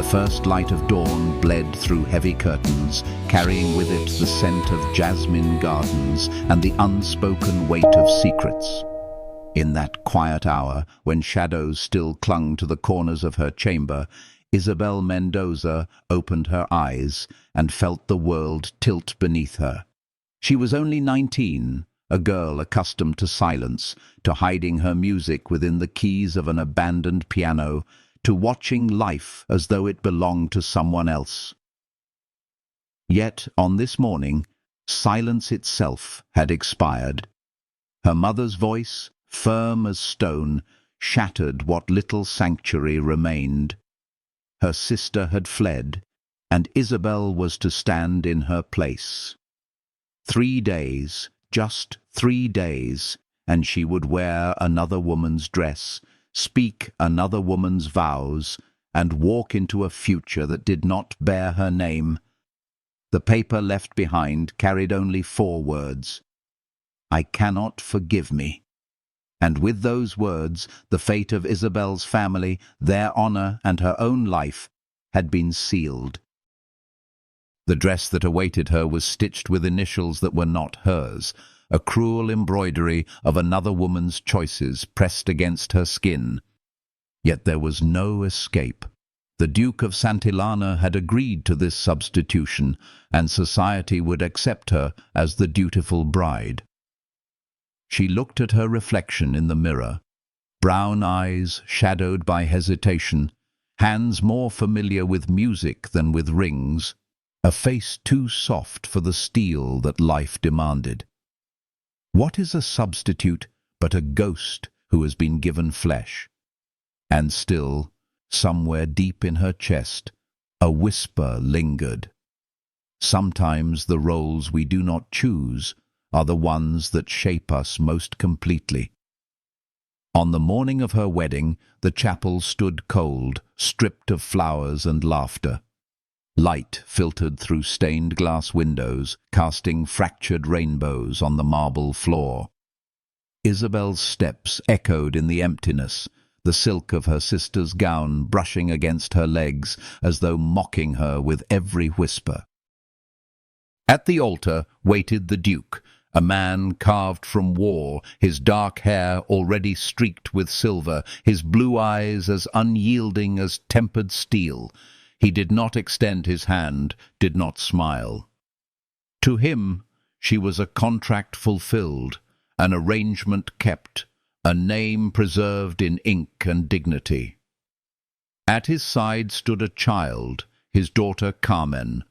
The first light of dawn bled through heavy curtains, carrying with it the scent of jasmine gardens and the unspoken weight of secrets. In that quiet hour, when shadows still clung to the corners of her chamber, Isabel Mendoza opened her eyes and felt the world tilt beneath her. She was only 19, a girl accustomed to silence, to hiding her music within the keys of an abandoned piano, to watching life as though it belonged to someone else. Yet, on this morning, silence itself had expired. Her mother's voice, firm as stone, shattered what little sanctuary remained. Her sister had fled, and Isabel was to stand in her place. 3 days, just 3 days, and she would wear another woman's dress, speak another woman's vows, and walk into a future that did not bear her name. The paper left behind carried only 4 words: "I cannot forgive me." And with those words, the fate of Isabel's family, their honor, and her own life had been sealed. The dress that awaited her was stitched with initials that were not hers, a cruel embroidery of another woman's choices pressed against her skin. Yet there was no escape. The Duke of Santillana had agreed to this substitution, and society would accept her as the dutiful bride. She looked at her reflection in the mirror, brown eyes shadowed by hesitation, hands more familiar with music than with rings, a face too soft for the steel that life demanded. What is a substitute but a ghost who has been given flesh? And still, somewhere deep in her chest, a whisper lingered. Sometimes the roles we do not choose are the ones that shape us most completely. On the morning of her wedding, the chapel stood cold, stripped of flowers and laughter. Light filtered through stained glass windows, casting fractured rainbows on the marble floor. Isabel's steps echoed in the emptiness, the silk of her sister's gown brushing against her legs as though mocking her with every whisper. At the altar waited the Duke, a man carved from war, his dark hair already streaked with silver, his blue eyes as unyielding as tempered steel. He did not extend his hand, did not smile. To him, she was a contract fulfilled, an arrangement kept, a name preserved in ink and dignity. At his side stood a child, his daughter Carmen,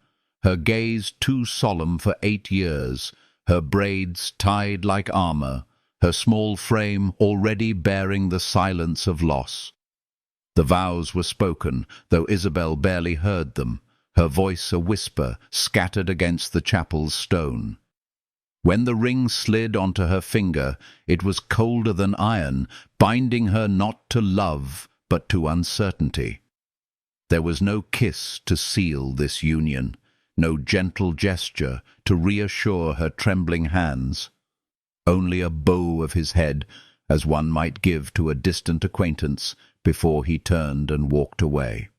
her gaze too solemn for 8 years, her braids tied like armor, her small frame already bearing the silence of loss. The vows were spoken, though Isabel barely heard them, her voice a whisper scattered against the chapel's stone. When the ring slid onto her finger, it was colder than iron, binding her not to love, but to uncertainty. There was no kiss to seal this union, no gentle gesture to reassure her trembling hands. Only a bow of his head, as one might give to a distant acquaintance, before he turned and walked away.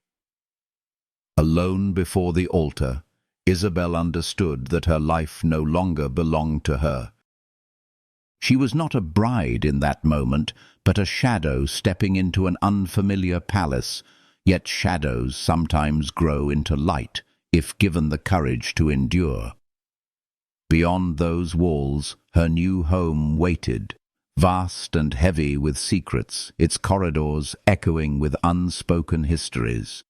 Alone before the altar, Isabel understood that her life no longer belonged to her. She was not a bride in that moment, but a shadow stepping into an unfamiliar palace, yet shadows sometimes grow into light, if given the courage to endure. Beyond those walls, her new home waited, vast and heavy with secrets, its corridors echoing with unspoken histories.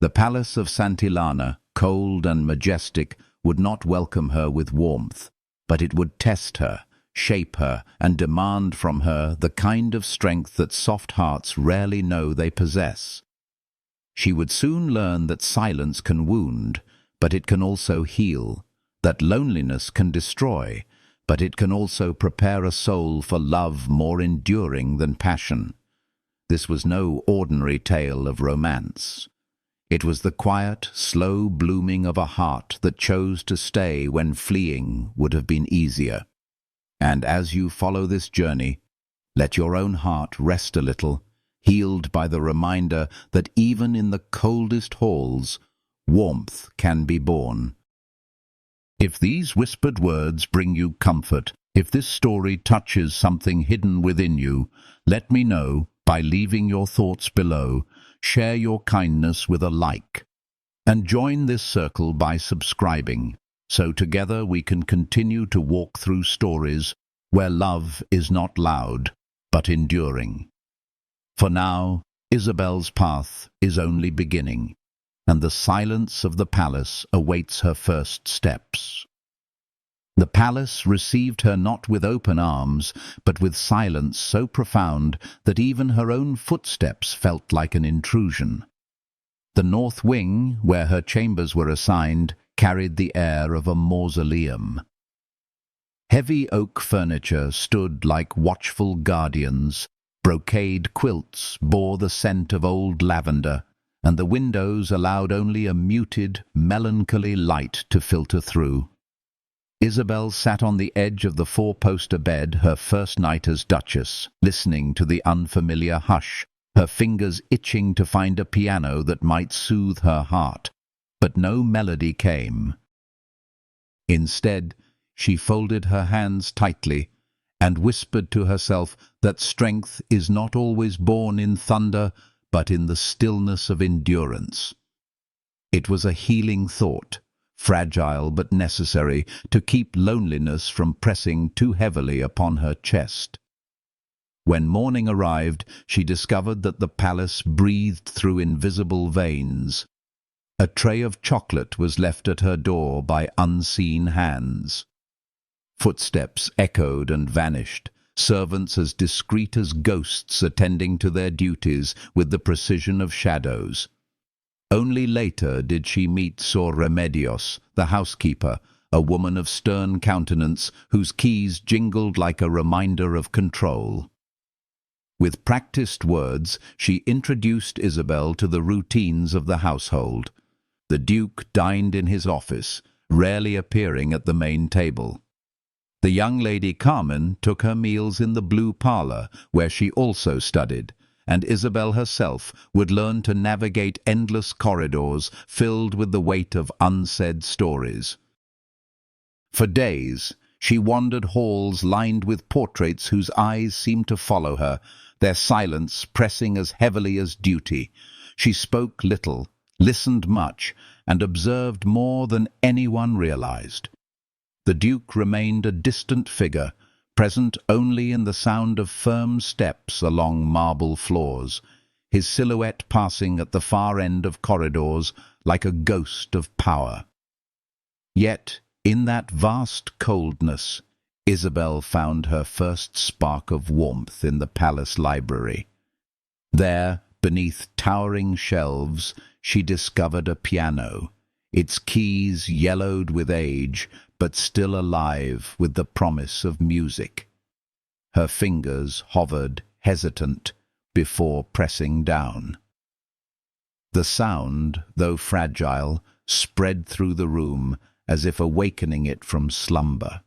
The palace of Santillana, cold and majestic, would not welcome her with warmth, but it would test her, shape her, and demand from her the kind of strength that soft hearts rarely know they possess. She would soon learn that silence can wound, but it can also heal, that loneliness can destroy, but it can also prepare a soul for love more enduring than passion. This was no ordinary tale of romance. It was the quiet, slow blooming of a heart that chose to stay when fleeing would have been easier. And as you follow this journey, let your own heart rest a little, healed by the reminder that even in the coldest halls, warmth can be born. If these whispered words bring you comfort, if this story touches something hidden within you, let me know by leaving your thoughts below, share your kindness with a like, and join this circle by subscribing, so together we can continue to walk through stories where love is not loud, but enduring. For now, Isabel's path is only beginning, and the silence of the palace awaits her first steps. The palace received her not with open arms, but with silence so profound that even her own footsteps felt like an intrusion. The north wing, where her chambers were assigned, carried the air of a mausoleum. Heavy oak furniture stood like watchful guardians, brocade quilts bore the scent of old lavender, and the windows allowed only a muted, melancholy light to filter through. Isabel sat on the edge of the four-poster bed her first night as Duchess, listening to the unfamiliar hush, her fingers itching to find a piano that might soothe her heart. But no melody came. Instead, she folded her hands tightly and whispered to herself that strength is not always born in thunder, but in the stillness of endurance. It was a healing thought, fragile but necessary, to keep loneliness from pressing too heavily upon her chest. When morning arrived, she discovered that the palace breathed through invisible veins. A tray of chocolate was left at her door by unseen hands. Footsteps echoed and vanished, servants as discreet as ghosts attending to their duties with the precision of shadows. Only later did she meet Sor Remedios, the housekeeper, a woman of stern countenance whose keys jingled like a reminder of control. With practiced words, she introduced Isabel to the routines of the household. The Duke dined in his office, rarely appearing at the main table. The young lady Carmen took her meals in the blue parlour, where she also studied, and Isabel herself would learn to navigate endless corridors filled with the weight of unsaid stories. For days, she wandered halls lined with portraits whose eyes seemed to follow her, their silence pressing as heavily as duty. She spoke little, listened much, and observed more than anyone realized. The Duke remained a distant figure, present only in the sound of firm steps along marble floors, his silhouette passing at the far end of corridors like a ghost of power. Yet, in that vast coldness, Isabel found her first spark of warmth in the palace library. There, beneath towering shelves, she discovered a piano, its keys yellowed with age, but still alive with the promise of music. Her fingers hovered, hesitant, before pressing down. The sound, though fragile, spread through the room as if awakening it from slumber.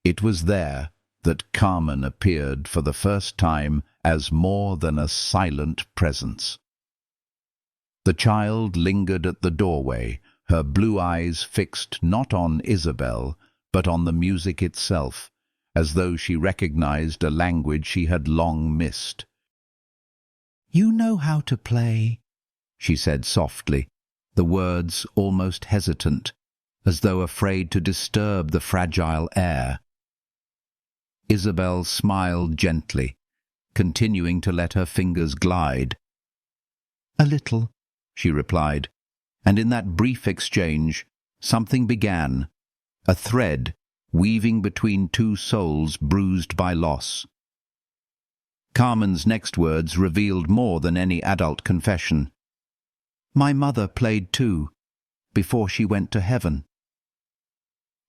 It was there that Carmen appeared for the first time as more than a silent presence. The child lingered at the doorway, her blue eyes fixed not on Isabel, but on the music itself, as though she recognized a language she had long missed. "You know how to play," she said softly, the words almost hesitant, as though afraid to disturb the fragile air. Isabel smiled gently, continuing to let her fingers glide. "A little," she replied, and in that brief exchange something began, a thread weaving between two souls bruised by loss. Carmen's next words revealed more than any adult confession. "My mother played too, before she went to heaven."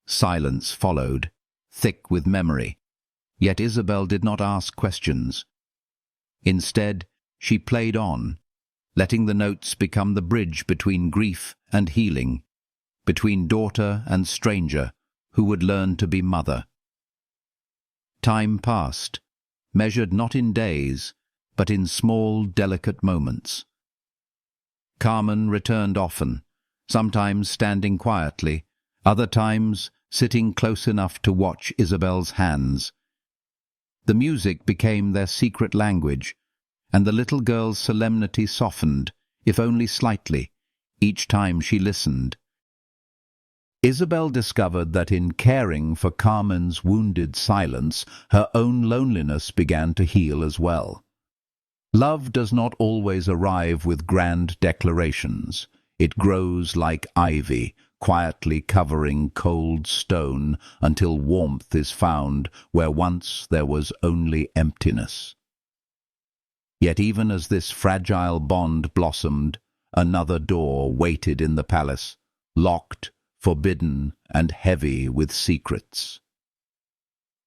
Silence followed, thick with memory, yet Isabel did not ask questions. Instead, she played on, letting the notes become the bridge between grief and healing, between daughter and stranger who would learn to be mother. Time passed, measured not in days, but in small, delicate moments. Carmen returned often, sometimes standing quietly, other times sitting close enough to watch Isabel's hands. The music became their secret language, and the little girl's solemnity softened, if only slightly, each time she listened. Isabel discovered that in caring for Carmen's wounded silence, her own loneliness began to heal as well. Love does not always arrive with grand declarations. It grows like ivy, quietly covering cold stone until warmth is found where once there was only emptiness. Yet even as this fragile bond blossomed, another door waited in the palace, locked, forbidden, and heavy with secrets.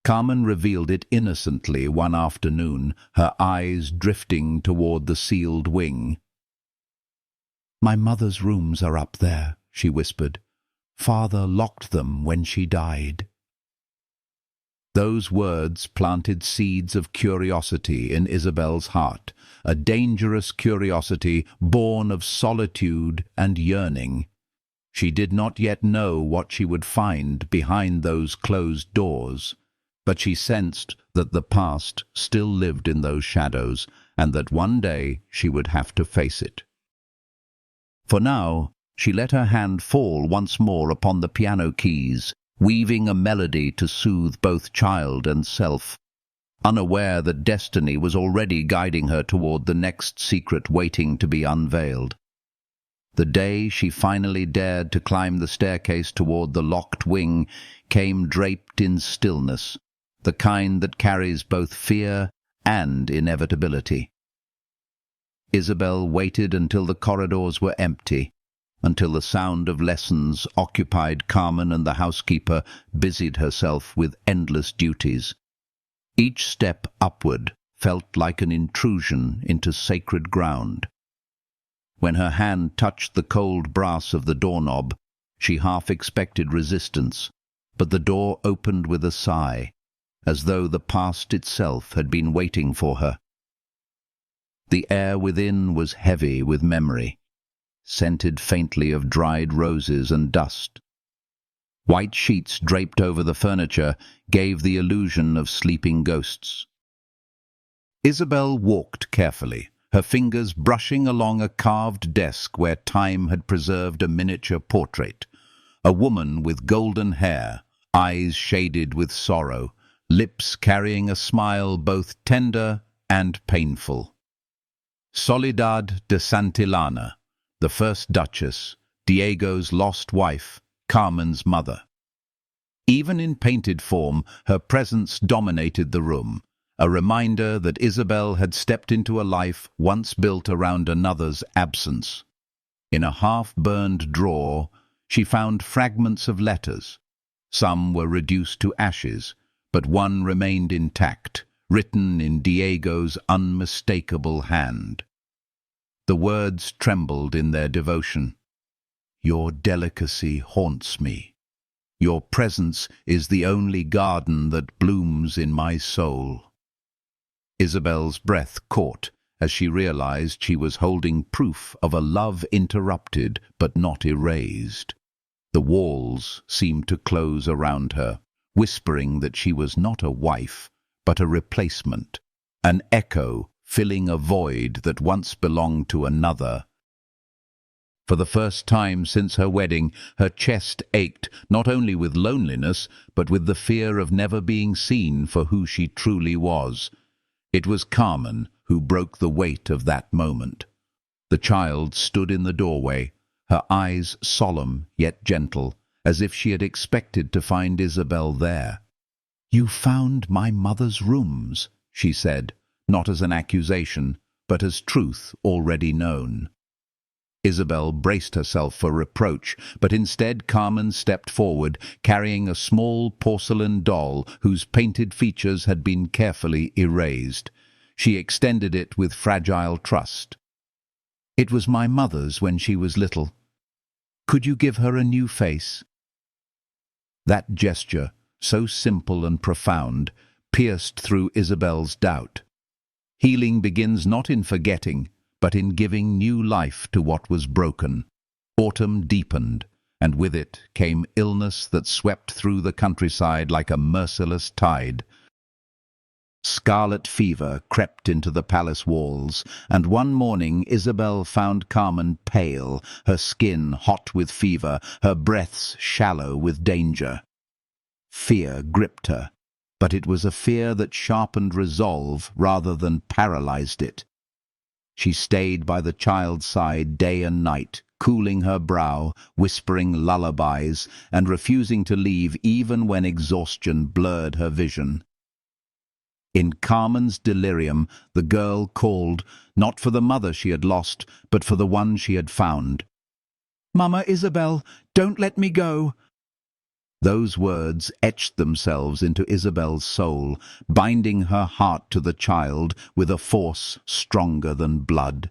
Carmen revealed it innocently one afternoon, her eyes drifting toward the sealed wing. "My mother's rooms are up there," she whispered. "Father locked them when she died." Those words planted seeds of curiosity in Isabel's heart, a dangerous curiosity born of solitude and yearning. She did not yet know what she would find behind those closed doors, but she sensed that the past still lived in those shadows, and that one day she would have to face it. For now, she let her hand fall once more upon the piano keys, weaving a melody to soothe both child and self, unaware that destiny was already guiding her toward the next secret waiting to be unveiled. The day she finally dared to climb the staircase toward the locked wing came draped in stillness, the kind that carries both fear and inevitability. Isabel waited until the corridors were empty, until the sound of lessons occupied Carmen and the housekeeper busied herself with endless duties. Each step upward felt like an intrusion into sacred ground. When her hand touched the cold brass of the doorknob, she half expected resistance, but the door opened with a sigh, as though the past itself had been waiting for her. The air within was heavy with memory, scented faintly of dried roses and dust. White sheets draped over the furniture gave the illusion of sleeping ghosts. Isabel walked carefully, her fingers brushing along a carved desk where time had preserved a miniature portrait. A woman with golden hair, eyes shaded with sorrow, lips carrying a smile both tender and painful. Soledad de Santillana, the first Duchess, Diego's lost wife, Carmen's mother. Even in painted form, her presence dominated the room, a reminder that Isabel had stepped into a life once built around another's absence. In a half-burned drawer, she found fragments of letters. Some were reduced to ashes, but one remained intact, written in Diego's unmistakable hand. The words trembled in their devotion. "Your delicacy haunts me. Your presence is the only garden that blooms in my soul." Isabel's breath caught as she realized she was holding proof of a love interrupted but not erased. The walls seemed to close around her, whispering that she was not a wife, but a replacement, an echo filling a void that once belonged to another. For the first time since her wedding, her chest ached not only with loneliness, but with the fear of never being seen for who she truly was. It was Carmen who broke the weight of that moment. The child stood in the doorway, her eyes solemn yet gentle, as if she had expected to find Isabel there. "You found my mother's rooms," she said, not as an accusation, but as truth already known. Isabel braced herself for reproach, but instead Carmen stepped forward, carrying a small porcelain doll whose painted features had been carefully erased. She extended it with fragile trust. "It was my mother's when she was little. Could you give her a new face?" That gesture, so simple and profound, pierced through Isabel's doubt. Healing begins not in forgetting, but in giving new life to what was broken. Autumn deepened, and with it came illness that swept through the countryside like a merciless tide. Scarlet fever crept into the palace walls, and one morning Isabel found Carmen pale, her skin hot with fever, her breaths shallow with danger. Fear gripped her, but it was a fear that sharpened resolve rather than paralyzed it. She stayed by the child's side day and night, cooling her brow, whispering lullabies, and refusing to leave even when exhaustion blurred her vision. In Carmen's delirium, the girl called, not for the mother she had lost, but for the one she had found. "Mama Isabel, don't let me go!" Those words etched themselves into Isabel's soul, binding her heart to the child with a force stronger than blood.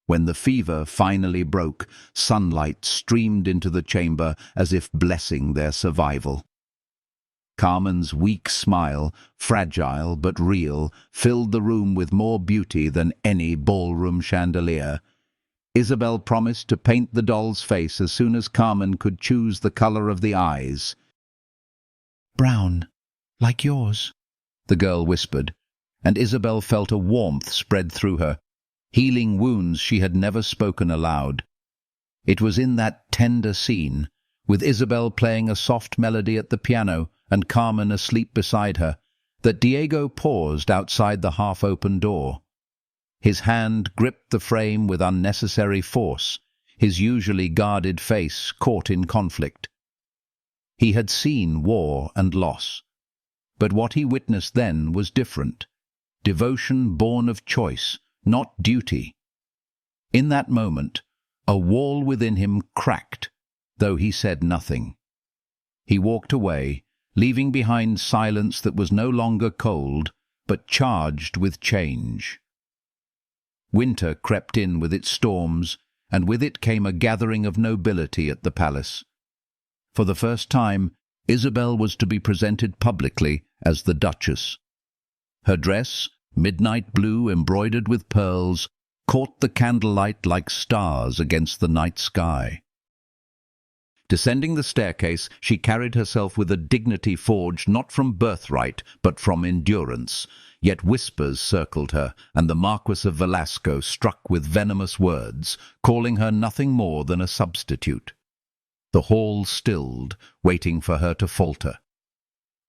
When the fever finally broke, sunlight streamed into the chamber as if blessing their survival. Carmen's weak smile, fragile but real, filled the room with more beauty than any ballroom chandelier. Isabel promised to paint the doll's face as soon as Carmen could choose the color of the eyes. "Brown, like yours," the girl whispered, and Isabel felt a warmth spread through her, healing wounds she had never spoken aloud. It was in that tender scene, with Isabel playing a soft melody at the piano and Carmen asleep beside her, that Diego paused outside the half-open door. His hand gripped the frame with unnecessary force, his usually guarded face caught in conflict. He had seen war and loss, but what he witnessed then was different. Devotion born of choice, not duty. In that moment, a wall within him cracked, though he said nothing. He walked away, leaving behind silence that was no longer cold, but charged with change. Winter crept in with its storms, and with it came a gathering of nobility at the palace. For the first time, Isabel was to be presented publicly as the Duchess. Her dress, midnight blue embroidered with pearls, caught the candlelight like stars against the night sky. Descending the staircase, she carried herself with a dignity forged not from birthright, but from endurance. Yet whispers circled her, and the Marquis of Velasco struck with venomous words, calling her nothing more than a substitute. The hall stilled, waiting for her to falter.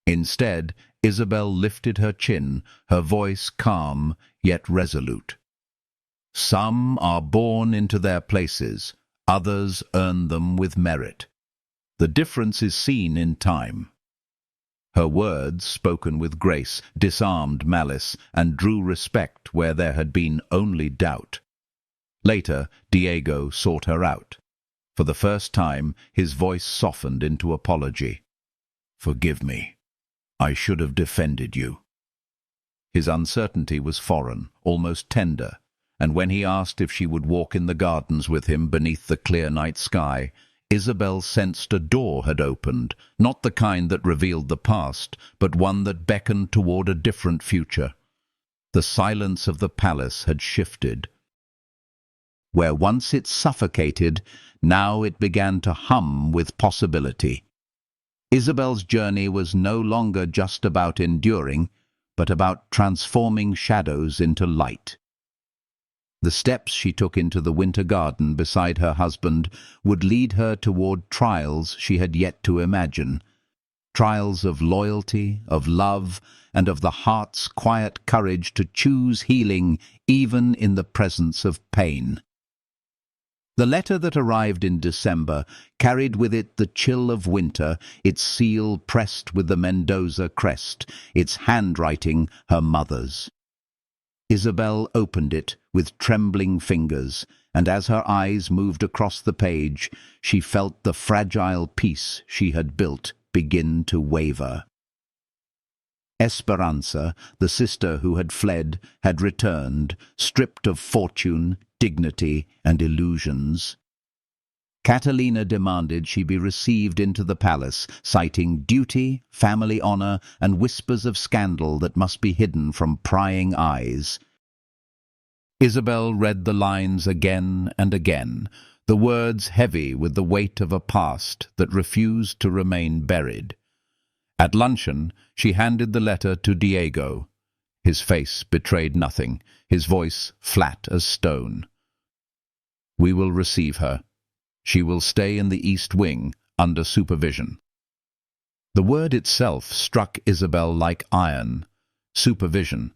Instead, Isabel lifted her chin, her voice calm, yet resolute. "Some are born into their places, others earn them with merit. The difference is seen in time." Her words, spoken with grace, disarmed malice and drew respect where there had been only doubt. Later, Diego sought her out. For the first time, his voice softened into apology. "Forgive me. I should have defended you." His uncertainty was foreign, almost tender, and when he asked if she would walk in the gardens with him beneath the clear night sky, Isabel sensed a door had opened, not the kind that revealed the past, but one that beckoned toward a different future. The silence of the palace had shifted. Where once it suffocated, now it began to hum with possibility. Isabel's journey was no longer just about enduring, but about transforming shadows into light. The steps she took into the winter garden beside her husband would lead her toward trials she had yet to imagine. Trials of loyalty, of love, and of the heart's quiet courage to choose healing even in the presence of pain. The letter that arrived in December carried with it the chill of winter, its seal pressed with the Mendoza crest, its handwriting her mother's. Isabel opened it with trembling fingers, and as her eyes moved across the page, she felt the fragile peace she had built begin to waver. Esperanza, the sister who had fled, had returned, stripped of fortune, dignity, and illusions. Catalina demanded she be received into the palace, citing duty, family honor, and whispers of scandal that must be hidden from prying eyes. Isabel read the lines again and again, the words heavy with the weight of a past that refused to remain buried. At luncheon, she handed the letter to Diego. His face betrayed nothing, his voice flat as stone. "We will receive her. She will stay in the East Wing, under supervision." The word itself struck Isabel like iron. Supervision.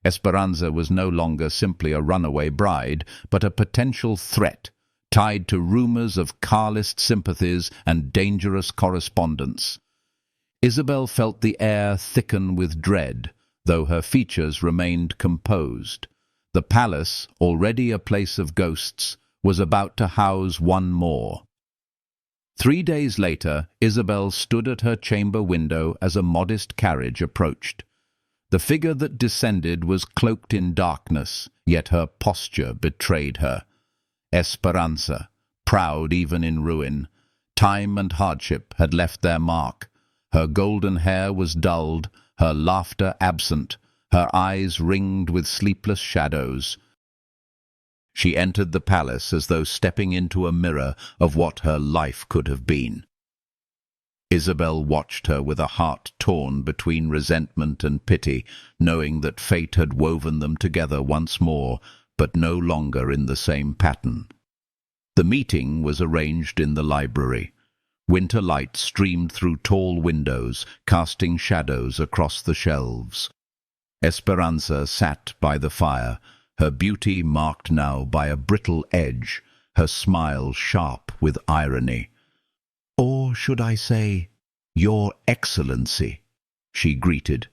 Esperanza was no longer simply a runaway bride, but a potential threat, tied to rumors of Carlist sympathies and dangerous correspondence. Isabel felt the air thicken with dread, though her features remained composed. The palace, already a place of ghosts, was about to house one more. 3 days later, Isabel stood at her chamber window as a modest carriage approached. The figure that descended was cloaked in darkness, yet her posture betrayed her. Esperanza, proud even in ruin. Time and hardship had left their mark. Her golden hair was dulled, her laughter absent, her eyes ringed with sleepless shadows. She entered the palace as though stepping into a mirror of what her life could have been. Isabel watched her with a heart torn between resentment and pity, knowing that fate had woven them together once more, but no longer in the same pattern. The meeting was arranged in the library. Winter light streamed through tall windows, casting shadows across the shelves. Esperanza sat by the fire, her beauty marked now by a brittle edge, her smile sharp with irony. "Or should I say, Your Excellency," she greeted,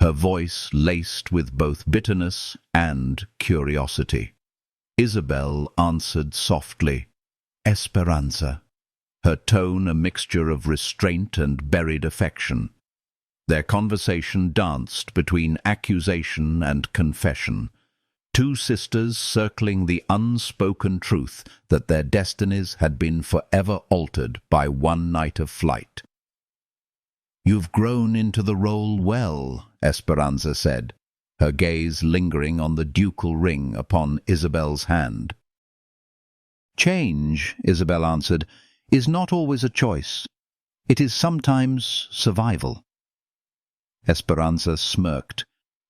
her voice laced with both bitterness and curiosity. Isabel answered softly, "Esperanza," her tone a mixture of restraint and buried affection. Their conversation danced between accusation and confession. Two sisters circling the unspoken truth that their destinies had been forever altered by one night of flight. "You've grown into the role well," Esperanza said, her gaze lingering on the ducal ring upon Isabel's hand. "Change," Isabel answered, "is not always a choice. It is sometimes survival." Esperanza smirked,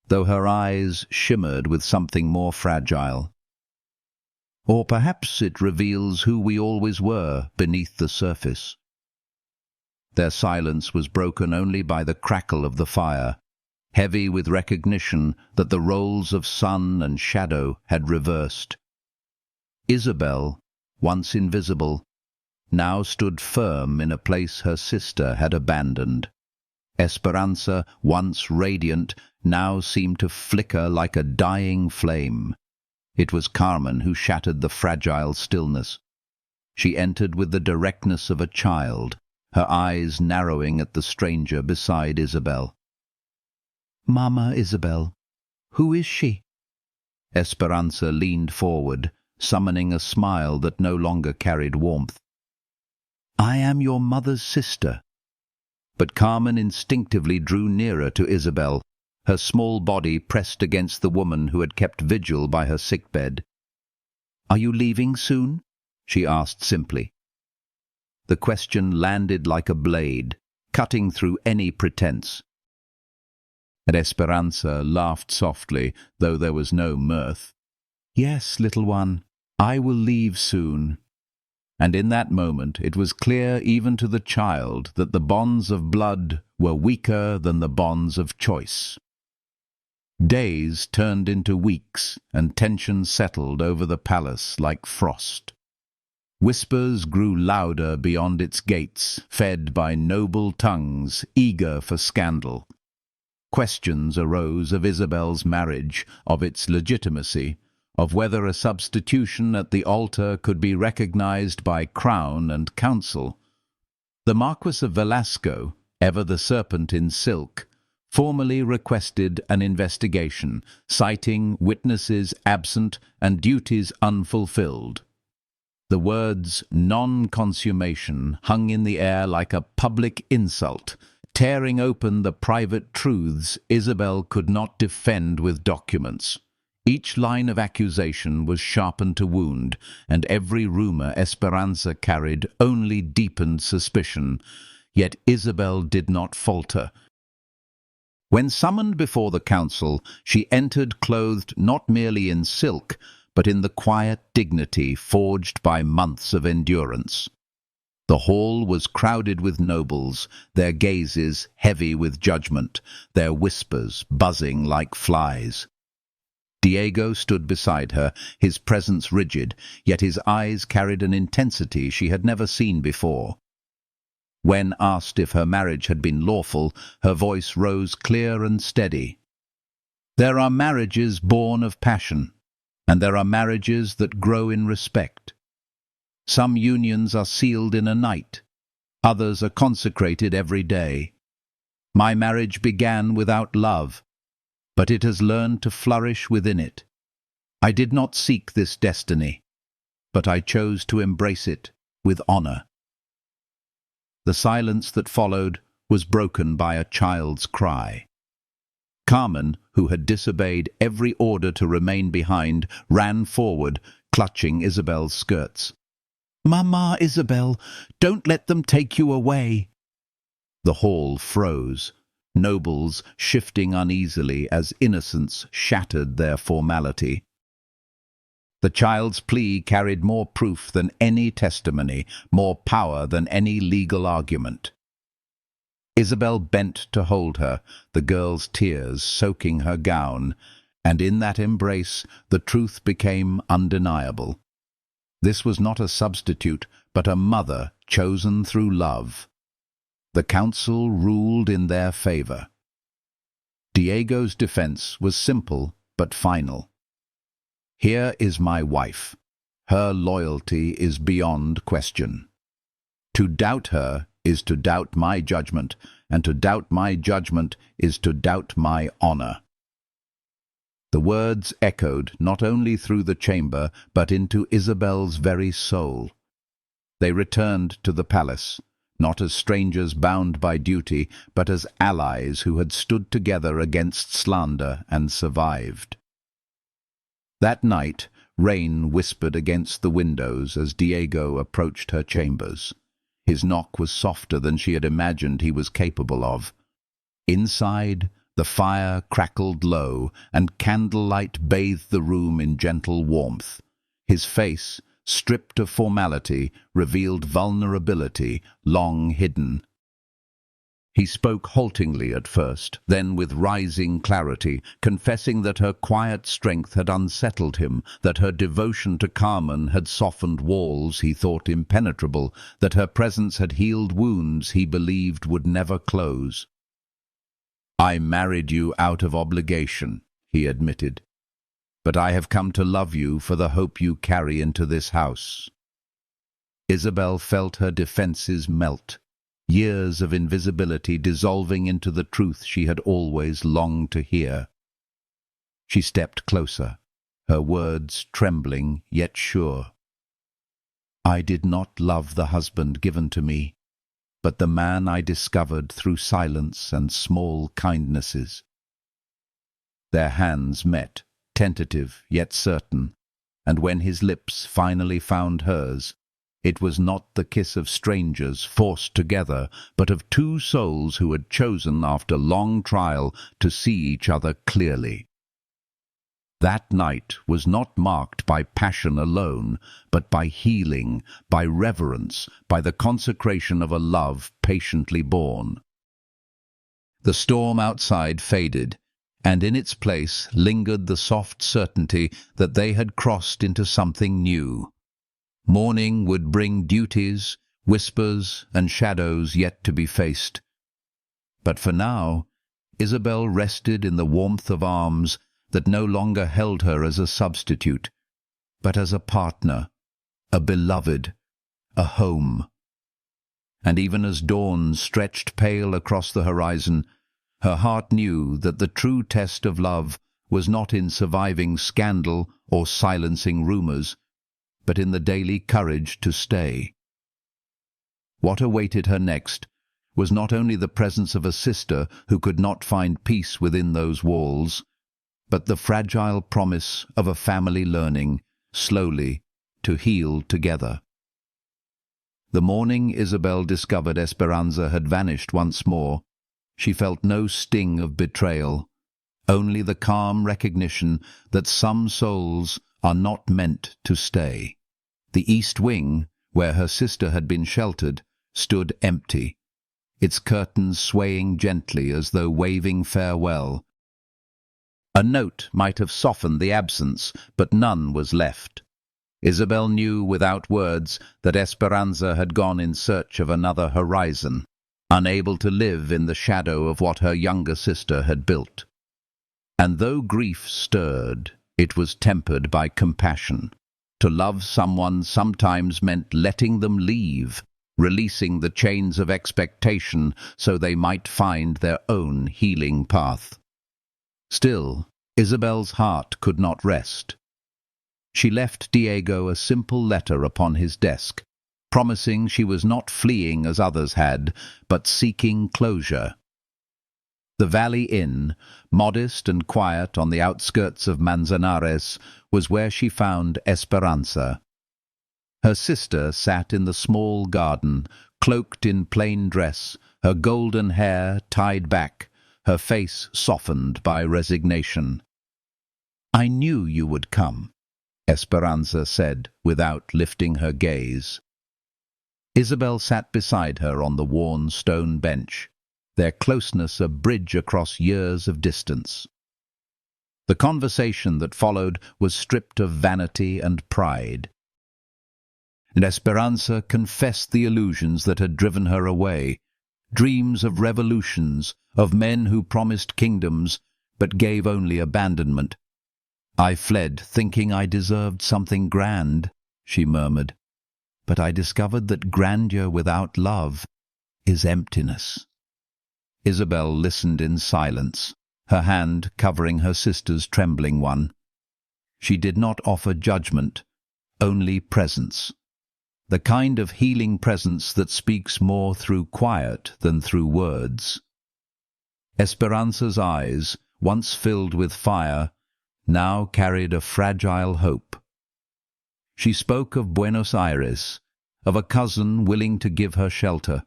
though her eyes shimmered with something more fragile. "Or perhaps it reveals who we always were beneath the surface." Their silence was broken only by the crackle of the fire, heavy with recognition that the roles of sun and shadow had reversed. Isabel, once invisible, now stood firm in a place her sister had abandoned. Esperanza, once radiant, now seemed to flicker like a dying flame. It was Carmen who shattered the fragile stillness. She entered with the directness of a child, her eyes narrowing at the stranger beside Isabel. "Mama Isabel, who is she?" Esperanza leaned forward, summoning a smile that no longer carried warmth. "I am your mother's sister." But Carmen instinctively drew nearer to Isabel, her small body pressed against the woman who had kept vigil by her sickbed. "Are you leaving soon?" she asked simply. The question landed like a blade, cutting through any pretense. And Esperanza laughed softly, though there was no mirth. "Yes, little one, I will leave soon." And in that moment it was clear even to the child that the bonds of blood were weaker than the bonds of choice. Days turned into weeks, and tension settled over the palace like frost. Whispers grew louder beyond its gates, fed by noble tongues eager for scandal. Questions arose of Isabel's marriage, of its legitimacy, of whether a substitution at the altar could be recognized by crown and council. The Marquis of Velasco, ever the serpent in silk, formally requested an investigation, citing witnesses absent and duties unfulfilled. The words non-consummation hung in the air like a public insult, tearing open the private truths Isabel could not defend with documents. Each line of accusation was sharpened to wound, and every rumor Esperanza carried only deepened suspicion. Yet Isabel did not falter. When summoned before the council, she entered clothed not merely in silk, but in the quiet dignity forged by months of endurance. The hall was crowded with nobles, their gazes heavy with judgment, their whispers buzzing like flies. Diego stood beside her, his presence rigid, yet his eyes carried an intensity she had never seen before. When asked if her marriage had been lawful, her voice rose clear and steady. "There are marriages born of passion, and there are marriages that grow in respect. Some unions are sealed in a night, others are consecrated every day. My marriage began without love, but it has learned to flourish within it. I did not seek this destiny, but I chose to embrace it with honor." The silence that followed was broken by a child's cry. Carmen, who had disobeyed every order to remain behind, ran forward, clutching Isabel's skirts. "Mama, Isabel, don't let them take you away." The hall froze, nobles shifting uneasily as innocence shattered their formality. The child's plea carried more proof than any testimony, more power than any legal argument. Isabel bent to hold her, the girl's tears soaking her gown, and in that embrace the truth became undeniable. This was not a substitute, but a mother chosen through love. The council ruled in their favor. Diego's defense was simple but final. "Here is my wife. Her loyalty is beyond question. To doubt her is to doubt my judgment, and to doubt my judgment is to doubt my honor." The words echoed not only through the chamber, but into Isabel's very soul. They returned to the palace, not as strangers bound by duty, but as allies who had stood together against slander and survived. That night, rain whispered against the windows as Diego approached her chambers. His knock was softer than she had imagined he was capable of. Inside, the fire crackled low, and candlelight bathed the room in gentle warmth. His face, stripped of formality, revealed vulnerability long hidden. He spoke haltingly at first, then with rising clarity, confessing that her quiet strength had unsettled him, that her devotion to Carmen had softened walls he thought impenetrable, that her presence had healed wounds he believed would never close. "I married you out of obligation," he admitted, "but I have come to love you for the hope you carry into this house." Isabel felt her defenses melt, years of invisibility dissolving into the truth she had always longed to hear. She stepped closer, her words trembling yet sure. "I did not love the husband given to me, but the man I discovered through silence and small kindnesses." Their hands met, tentative yet certain, and when his lips finally found hers, it was not the kiss of strangers forced together, but of two souls who had chosen after long trial to see each other clearly. That night was not marked by passion alone, but by healing, by reverence, by the consecration of a love patiently born. The storm outside faded, and in its place lingered the soft certainty that they had crossed into something new. Morning would bring duties, whispers, and shadows yet to be faced. But for now, Isabel rested in the warmth of arms that no longer held her as a substitute, but as a partner, a beloved, a home. And even as dawn stretched pale across the horizon, her heart knew that the true test of love was not in surviving scandal or silencing rumors, but in the daily courage to stay. What awaited her next was not only the presence of a sister who could not find peace within those walls, but the fragile promise of a family learning, slowly, to heal together. The morning Isabel discovered Esperanza had vanished once more, she felt no sting of betrayal, only the calm recognition that some souls are not meant to stay. The east wing, where her sister had been sheltered, stood empty, its curtains swaying gently as though waving farewell. A note might have softened the absence, but none was left. Isabel knew without words that Esperanza had gone in search of another horizon, unable to live in the shadow of what her younger sister had built. And though grief stirred, it was tempered by compassion. To love someone sometimes meant letting them leave, releasing the chains of expectation so they might find their own healing path. Still, Isabel's heart could not rest. She left Diego a simple letter upon his desk, promising she was not fleeing as others had, but seeking closure. The Valley Inn, modest and quiet on the outskirts of Manzanares, was where she found Esperanza. Her sister sat in the small garden, cloaked in plain dress, her golden hair tied back, her face softened by resignation. "I knew you would come," Esperanza said, without lifting her gaze. Isabel sat beside her on the worn stone bench, their closeness a bridge across years of distance. The conversation that followed was stripped of vanity and pride, and Esperanza confessed the illusions that had driven her away, dreams of revolutions, of men who promised kingdoms but gave only abandonment. "I fled, thinking I deserved something grand," she murmured, "but I discovered that grandeur without love is emptiness." Isabel listened in silence, her hand covering her sister's trembling one. She did not offer judgment, only presence. The kind of healing presence that speaks more through quiet than through words. Esperanza's eyes, once filled with fire, now carried a fragile hope. She spoke of Buenos Aires, of a cousin willing to give her shelter,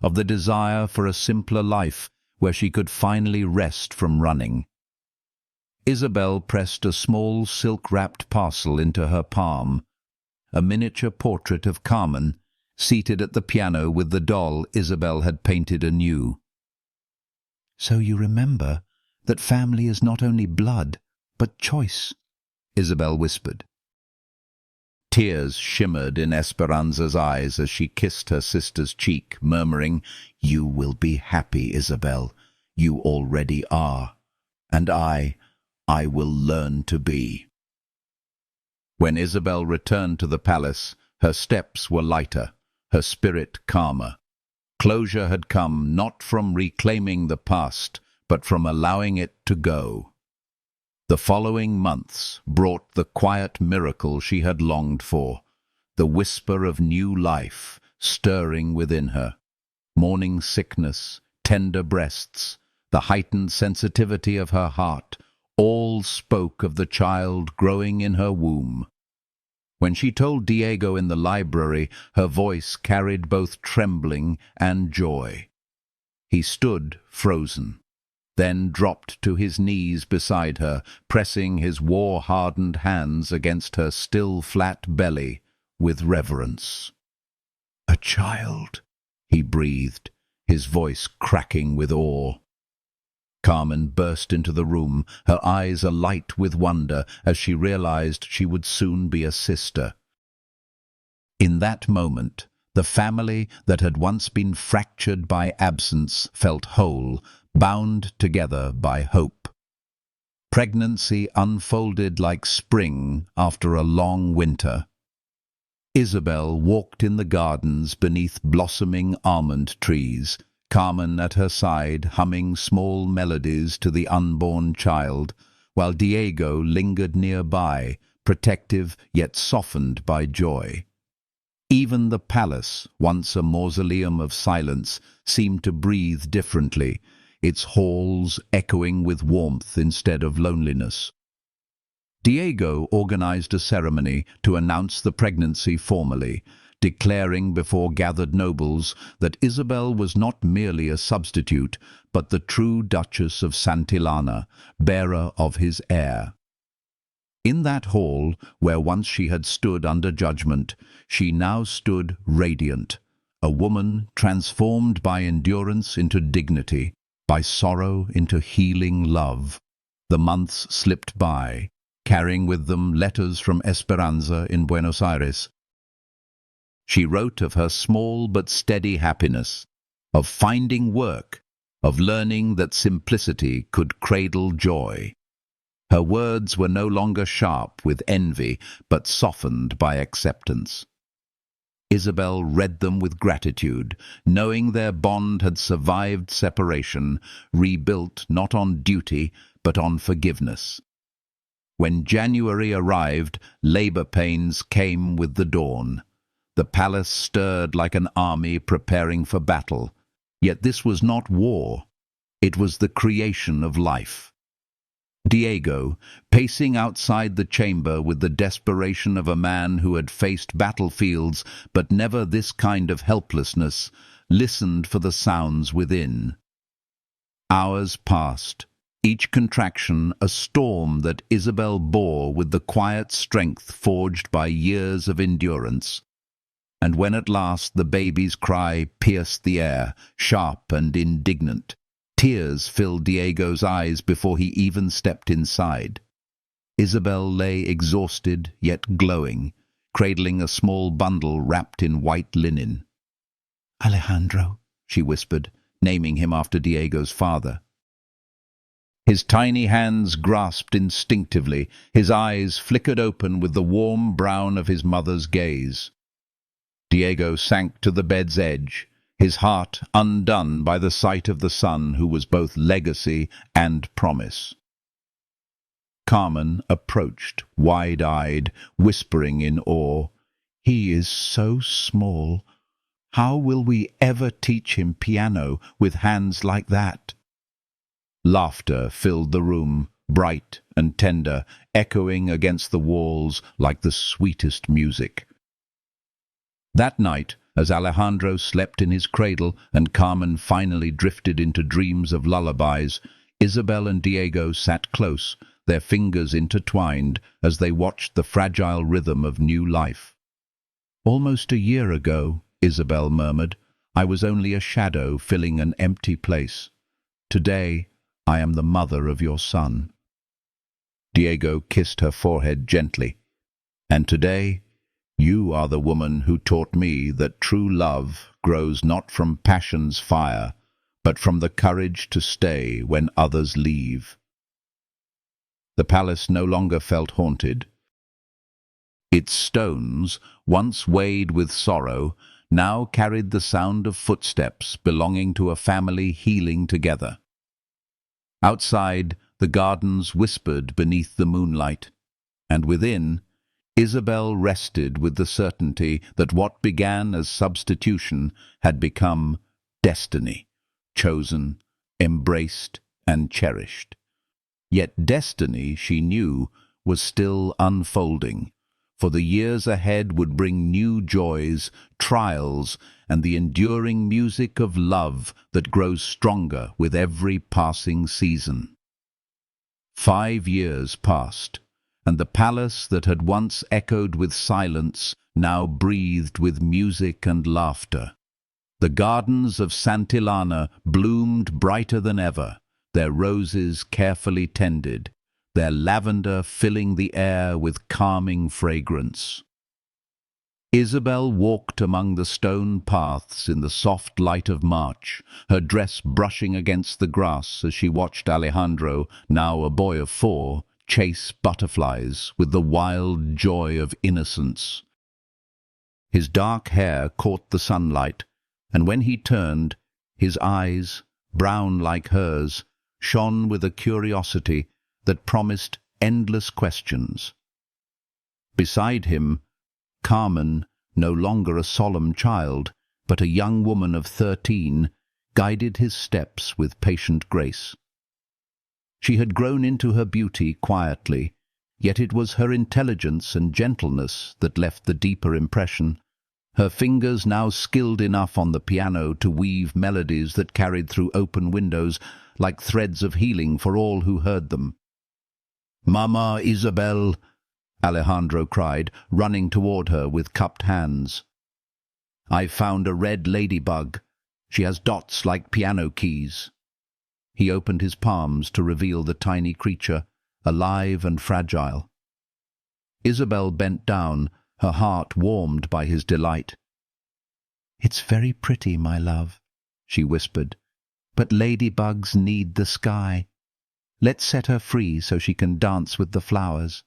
of the desire for a simpler life where she could finally rest from running. Isabel pressed a small silk-wrapped parcel into her palm, a miniature portrait of Carmen, seated at the piano with the doll Isabel had painted anew. "So you remember that family is not only blood, but choice," Isabel whispered. Tears shimmered in Esperanza's eyes as she kissed her sister's cheek, murmuring, "You will be happy, Isabel. You already are. And I will learn to be." When Isabel returned to the palace, her steps were lighter, her spirit calmer. Closure had come not from reclaiming the past, but from allowing it to go. The following months brought the quiet miracle she had longed for, the whisper of new life stirring within her. Morning sickness, tender breasts, the heightened sensitivity of her heart, all spoke of the child growing in her womb. When she told Diego in the library, her voice carried both trembling and joy. He stood frozen, then dropped to his knees beside her, pressing his war-hardened hands against her still flat belly with reverence. "A child," he breathed, his voice cracking with awe. Carmen burst into the room, her eyes alight with wonder as she realized she would soon be a sister. In that moment, the family that had once been fractured by absence felt whole, bound together by hope. Pregnancy unfolded like spring after a long winter. Isabel walked in the gardens beneath blossoming almond trees, Carmen at her side humming small melodies to the unborn child, while Diego lingered nearby, protective yet softened by joy. Even the palace, once a mausoleum of silence, seemed to breathe differently, its halls echoing with warmth instead of loneliness. Diego organized a ceremony to announce the pregnancy formally, declaring before gathered nobles that Isabel was not merely a substitute, but the true Duchess of Santillana, bearer of his heir. In that hall, where once she had stood under judgment, she now stood radiant, a woman transformed by endurance into dignity, by sorrow into healing love. The months slipped by, carrying with them letters from Esperanza in Buenos Aires. She wrote of her small but steady happiness, of finding work, of learning that simplicity could cradle joy. Her words were no longer sharp with envy, but softened by acceptance. Isabel read them with gratitude, knowing their bond had survived separation, rebuilt not on duty, but on forgiveness. When January arrived, labor pains came with the dawn. The palace stirred like an army preparing for battle. Yet this was not war. It was the creation of life. Diego, pacing outside the chamber with the desperation of a man who had faced battlefields but never this kind of helplessness, listened for the sounds within. Hours passed, each contraction a storm that Isabel bore with the quiet strength forged by years of endurance. And when at last the baby's cry pierced the air, sharp and indignant, tears filled Diego's eyes before he even stepped inside. Isabel lay exhausted yet glowing, cradling a small bundle wrapped in white linen. "Alejandro," she whispered, naming him after Diego's father. His tiny hands grasped instinctively, his eyes flickered open with the warm brown of his mother's gaze. Diego sank to the bed's edge, his heart undone by the sight of the son who was both legacy and promise. Carmen approached, wide-eyed, whispering in awe, "He is so small. How will we ever teach him piano with hands like that?" Laughter filled the room, bright and tender, echoing against the walls like the sweetest music. That night, as Alejandro slept in his cradle and Carmen finally drifted into dreams of lullabies, Isabel and Diego sat close, their fingers intertwined as they watched the fragile rhythm of new life. "Almost a year ago," Isabel murmured, "I was only a shadow filling an empty place. Today, I am the mother of your son." Diego kissed her forehead gently. "And today, you are the woman who taught me that true love grows not from passion's fire, but from the courage to stay when others leave." The palace no longer felt haunted. Its stones, once weighted with sorrow, now carried the sound of footsteps belonging to a family healing together. Outside, the gardens whispered beneath the moonlight, and within, Isabel rested with the certainty that what began as substitution had become destiny, chosen, embraced, and cherished. Yet destiny, she knew, was still unfolding, for the years ahead would bring new joys, trials, and the enduring music of love that grows stronger with every passing season. 5 years passed, and the palace that had once echoed with silence now breathed with music and laughter. The gardens of Santillana bloomed brighter than ever, their roses carefully tended, their lavender filling the air with calming fragrance. Isabel walked among the stone paths in the soft light of March, her dress brushing against the grass as she watched Alejandro, now a boy of 4, chase butterflies with the wild joy of innocence. His dark hair caught the sunlight, and when he turned, his eyes, brown like hers, shone with a curiosity that promised endless questions. Beside him, Carmen, no longer a solemn child, but a young woman of 13, guided his steps with patient grace. She had grown into her beauty quietly, yet it was her intelligence and gentleness that left the deeper impression, her fingers now skilled enough on the piano to weave melodies that carried through open windows like threads of healing for all who heard them. "Mama Isabel!" Alejandro cried, running toward her with cupped hands. "I've found a red ladybug. She has dots like piano keys." He opened his palms to reveal the tiny creature, alive and fragile. Isabel bent down, her heart warmed by his delight. "It's very pretty, my love," she whispered, "but ladybugs need the sky. Let's set her free so she can dance with the flowers."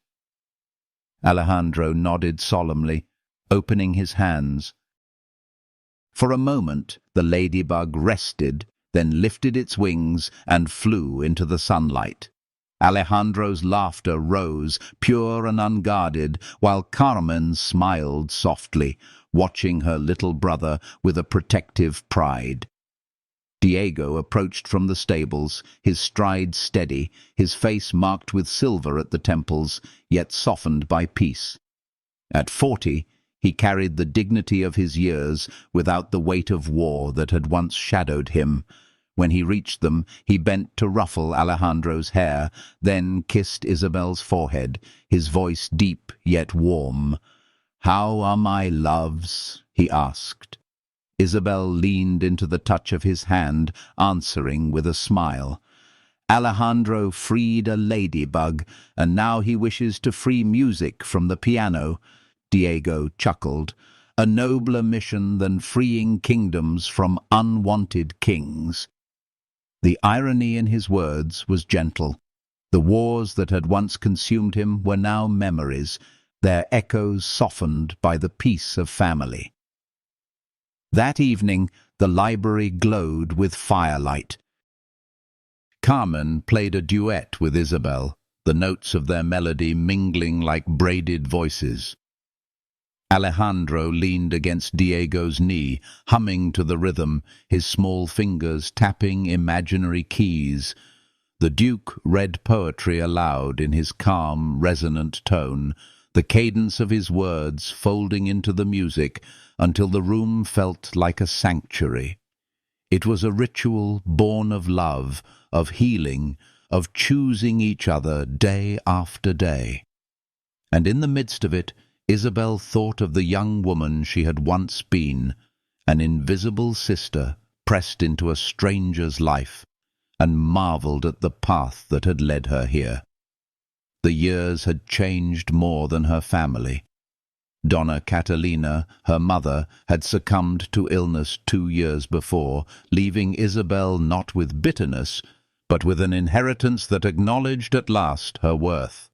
Alejandro nodded solemnly, opening his hands. For a moment the ladybug rested, then lifted its wings and flew into the sunlight. Alejandro's laughter rose, pure and unguarded, while Carmen smiled softly, watching her little brother with a protective pride. Diego approached from the stables, his stride steady, his face marked with silver at the temples, yet softened by peace. At 40, he carried the dignity of his years without the weight of war that had once shadowed him. When he reached them, he bent to ruffle Alejandro's hair, then kissed Isabel's forehead, his voice deep yet warm. "How are my loves?" he asked. Isabel leaned into the touch of his hand, answering with a smile. "Alejandro freed a ladybug, and now he wishes to free music from the piano," Diego chuckled. "A nobler mission than freeing kingdoms from unwanted kings." The irony in his words was gentle. The wars that had once consumed him were now memories, their echoes softened by the peace of family. That evening, the library glowed with firelight. Carmen played a duet with Isabel, the notes of their melody mingling like braided voices. Alejandro leaned against Diego's knee, humming to the rhythm, his small fingers tapping imaginary keys. The Duke read poetry aloud in his calm, resonant tone, the cadence of his words folding into the music until the room felt like a sanctuary. It was a ritual born of love, of healing, of choosing each other day after day. And in the midst of it, Isabel thought of the young woman she had once been, an invisible sister pressed into a stranger's life, and marveled at the path that had led her here. The years had changed more than her family. Donna Catalina, her mother, had succumbed to illness 2 years before, leaving Isabel not with bitterness, but with an inheritance that acknowledged at last her worth.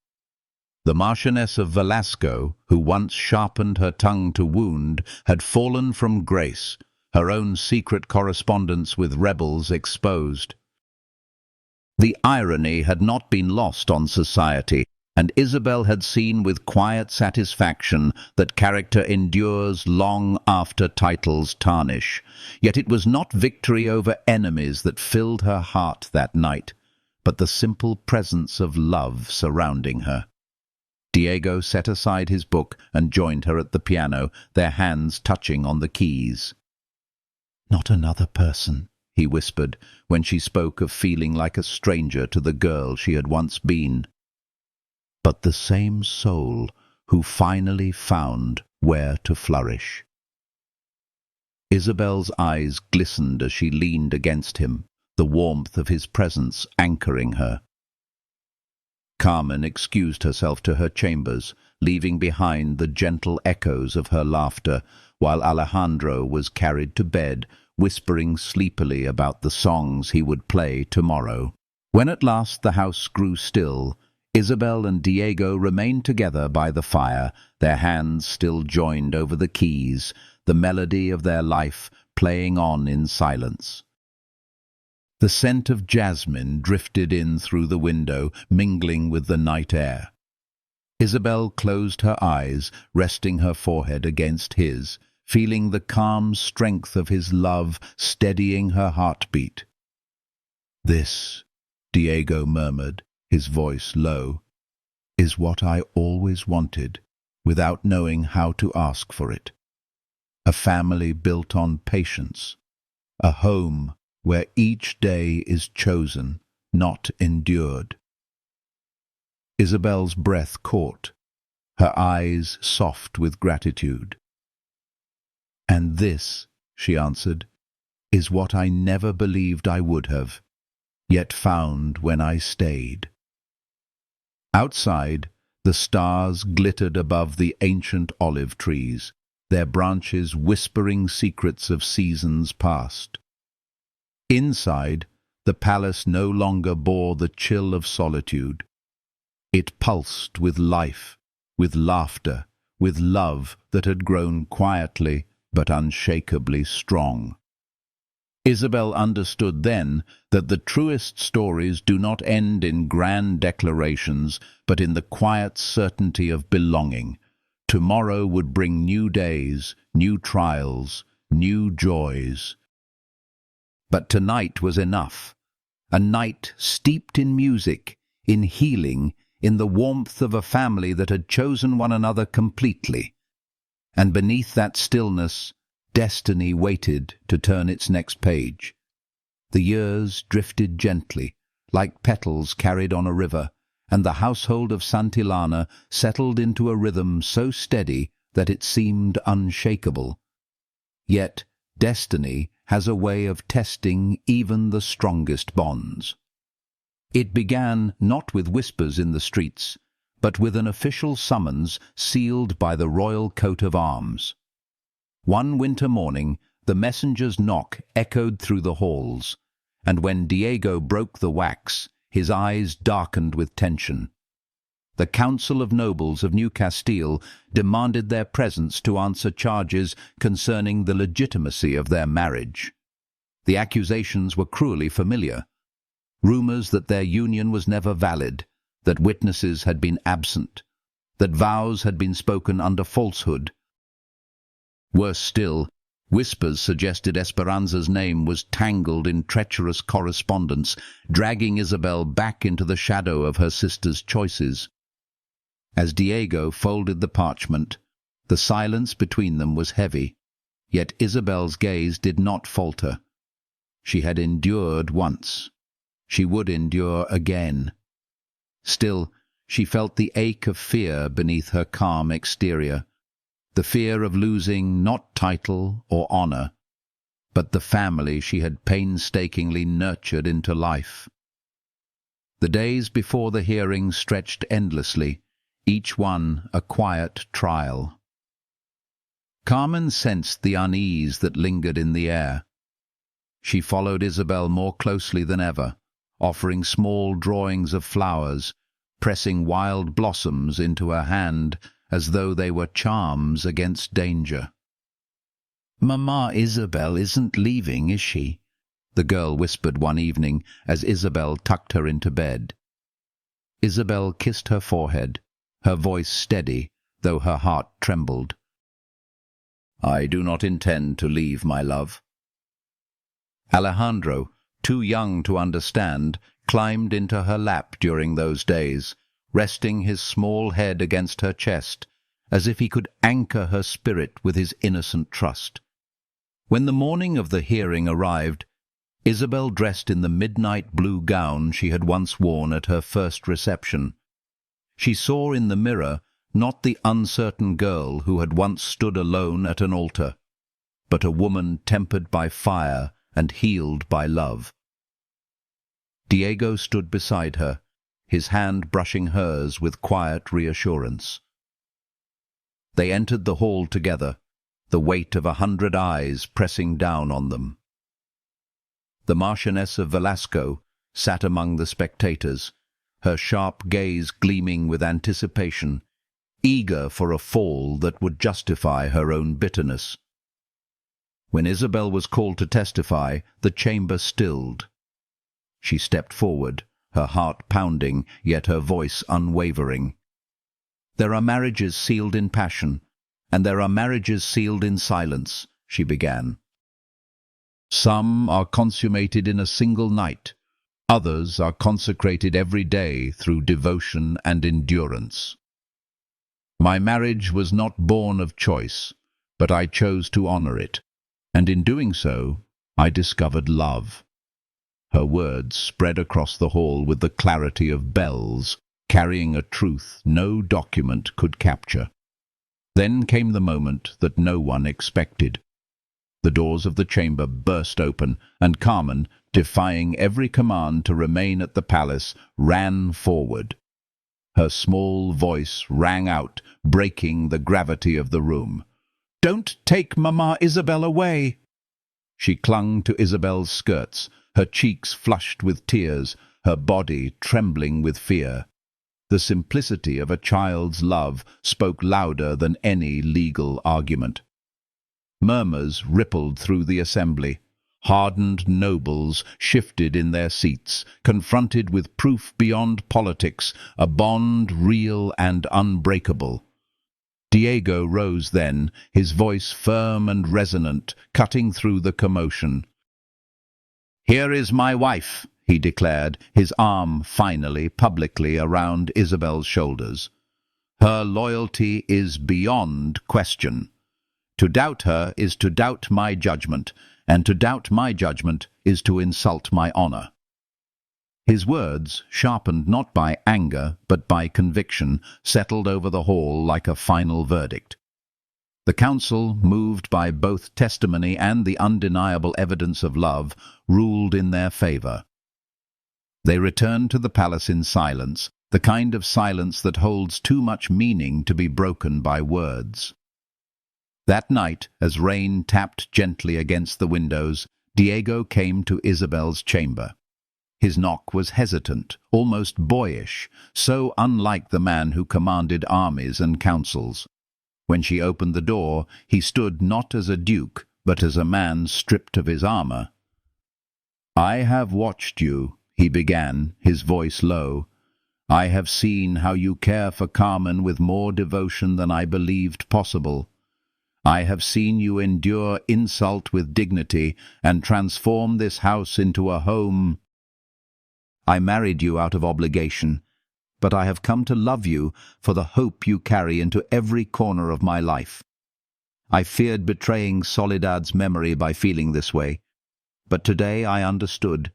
The Marchioness of Velasco, who once sharpened her tongue to wound, had fallen from grace, her own secret correspondence with rebels exposed. The irony had not been lost on society, and Isabel had seen with quiet satisfaction that character endures long after titles tarnish. Yet it was not victory over enemies that filled her heart that night, but the simple presence of love surrounding her. Diego set aside his book and joined her at the piano, their hands touching on the keys. "Not another person," he whispered, when she spoke of feeling like a stranger to the girl she had once been, but the same soul who finally found where to flourish. Isabel's eyes glistened as she leaned against him, the warmth of his presence anchoring her. Carmen excused herself to her chambers, leaving behind the gentle echoes of her laughter, while Alejandro was carried to bed, whispering sleepily about the songs he would play tomorrow. When at last the house grew still, Isabel and Diego remained together by the fire, their hands still joined over the keys, the melody of their life playing on in silence. The scent of jasmine drifted in through the window, mingling with the night air. Isabel closed her eyes, resting her forehead against his, feeling the calm strength of his love steadying her heartbeat. "This," Diego murmured, his voice low, "is what I always wanted, without knowing how to ask for it. A family built on patience, a home where each day is chosen, not endured." Isabel's breath caught, her eyes soft with gratitude. "And this," she answered, "is what I never believed I would have, yet found when I stayed." Outside, the stars glittered above the ancient olive trees, their branches whispering secrets of seasons past. Inside, the palace no longer bore the chill of solitude. It pulsed with life, with laughter, with love that had grown quietly but unshakably strong. Isabel understood then that the truest stories do not end in grand declarations, but in the quiet certainty of belonging. Tomorrow would bring new days, new trials, new joys. But tonight was enough. A night steeped in music, in healing, in the warmth of a family that had chosen one another completely. And beneath that stillness, destiny waited to turn its next page. The years drifted gently, like petals carried on a river, and the household of Santillana settled into a rhythm so steady that it seemed unshakable. Yet destiny has a way of testing even the strongest bonds. It began not with whispers in the streets, but with an official summons sealed by the royal coat of arms. One winter morning, the messenger's knock echoed through the halls, and when Diego broke the wax, his eyes darkened with tension. The Council of Nobles of New Castile demanded their presence to answer charges concerning the legitimacy of their marriage. The accusations were cruelly familiar. Rumors that their union was never valid, that witnesses had been absent, that vows had been spoken under falsehood. Worse still, whispers suggested Esperanza's name was tangled in treacherous correspondence, dragging Isabel back into the shadow of her sister's choices. As Diego folded the parchment, the silence between them was heavy, yet Isabel's gaze did not falter. She had endured once. She would endure again. Still, she felt the ache of fear beneath her calm exterior, the fear of losing not title or honor, but the family she had painstakingly nurtured into life. The days before the hearing stretched endlessly, each one a quiet trial. Carmen sensed the unease that lingered in the air. She followed Isabel more closely than ever, offering small drawings of flowers, pressing wild blossoms into her hand as though they were charms against danger. "Mama Isabel isn't leaving, is she?" the girl whispered one evening as Isabel tucked her into bed. Isabel kissed her forehead, her voice steady, though her heart trembled. "I do not intend to leave, my love." Alejandro, too young to understand, climbed into her lap during those days, resting his small head against her chest, as if he could anchor her spirit with his innocent trust. When the morning of the hearing arrived, Isabel dressed in the midnight blue gown she had once worn at her first reception. She saw in the mirror not the uncertain girl who had once stood alone at an altar, but a woman tempered by fire and healed by love. Diego stood beside her, his hand brushing hers with quiet reassurance. They entered the hall together, the weight of 100 eyes pressing down on them. The Marchioness of Velasco sat among the spectators, her sharp gaze gleaming with anticipation, eager for a fall that would justify her own bitterness. When Isabel was called to testify, the chamber stilled. She stepped forward, her heart pounding, yet her voice unwavering. There are marriages sealed in passion, and there are marriages sealed in silence, she began. Some are consummated in a single night. Others are consecrated every day through devotion and endurance. My marriage was not born of choice, but I chose to honor it, and in doing so, I discovered love. Her words spread across the hall with the clarity of bells, carrying a truth no document could capture. Then came the moment that no one expected. The doors of the chamber burst open, and Carmen, defying every command to remain at the palace, ran forward. Her small voice rang out, breaking the gravity of the room. "Don't take Mama Isabel away!" She clung to Isabel's skirts, her cheeks flushed with tears, her body trembling with fear. The simplicity of a child's love spoke louder than any legal argument. Murmurs rippled through the assembly. Hardened nobles shifted in their seats, confronted with proof beyond politics, a bond real and unbreakable. Diego rose then, his voice firm and resonant, cutting through the commotion. "Here is my wife," he declared, his arm finally, publicly around Isabel's shoulders. "Her loyalty is beyond question. To doubt her is to doubt my judgment, and to doubt my judgment is to insult my honor." His words, sharpened not by anger but by conviction, settled over the hall like a final verdict. The council, moved by both testimony and the undeniable evidence of love, ruled in their favor. They returned to the palace in silence, the kind of silence that holds too much meaning to be broken by words. That night, as rain tapped gently against the windows, Diego came to Isabel's chamber. His knock was hesitant, almost boyish, so unlike the man who commanded armies and councils. When she opened the door, he stood not as a duke, but as a man stripped of his armor. "I have watched you," he began, his voice low. "I have seen how you care for Carmen with more devotion than I believed possible. I have seen you endure insult with dignity and transform this house into a home. I married you out of obligation, but I have come to love you for the hope you carry into every corner of my life. I feared betraying Soledad's memory by feeling this way, but today I understood.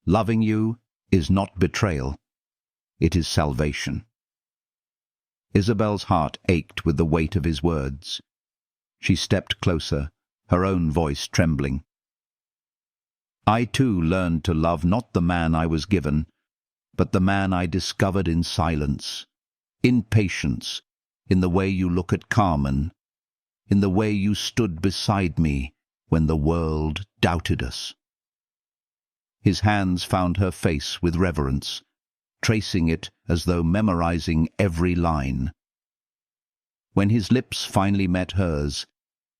Loving you is not betrayal. It is salvation." Isabel's heart ached with the weight of his words. She stepped closer, her own voice trembling. "I too learned to love not the man I was given, but the man I discovered in silence, in patience, in the way you look at Carmen, in the way you stood beside me when the world doubted us." His hands found her face with reverence, tracing it as though memorizing every line. When his lips finally met hers,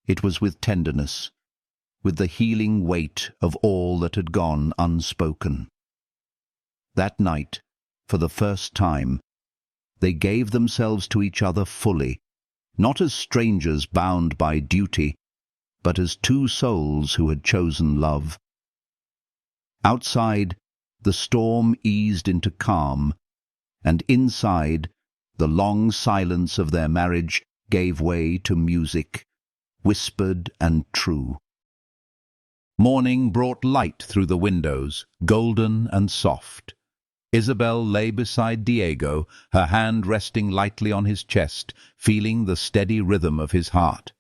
it was with tenderness, with the healing weight of all that had gone unspoken. That night, for the first time, they gave themselves to each other fully, not as strangers bound by duty, but as two souls who had chosen love. Outside, the storm eased into calm, and inside, the long silence of their marriage gave way to music, whispered and true. Morning brought light through the windows, golden and soft. Isabel lay beside Diego, her hand resting lightly on his chest, feeling the steady rhythm of his heart.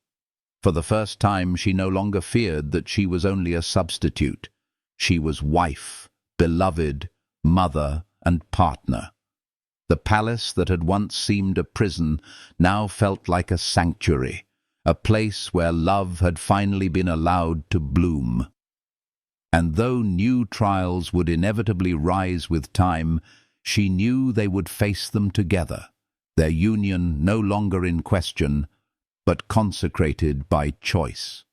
For the first time she no longer feared that she was only a substitute. She was wife, beloved, mother, and partner. The palace that had once seemed a prison now felt like a sanctuary, a place where love had finally been allowed to bloom. And though new trials would inevitably rise with time, she knew they would face them together, their union no longer in question, but consecrated by choice.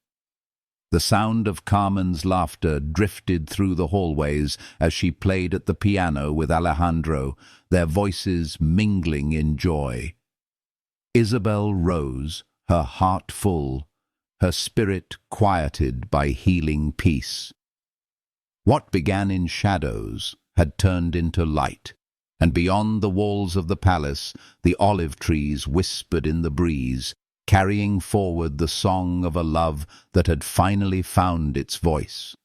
The sound of Carmen's laughter drifted through the hallways as she played at the piano with Alejandro, their voices mingling in joy. Isabel rose, her heart full, her spirit quieted by healing peace. What began in shadows had turned into light, and beyond the walls of the palace the olive trees whispered in the breeze, carrying forward the song of a love that had finally found its voice.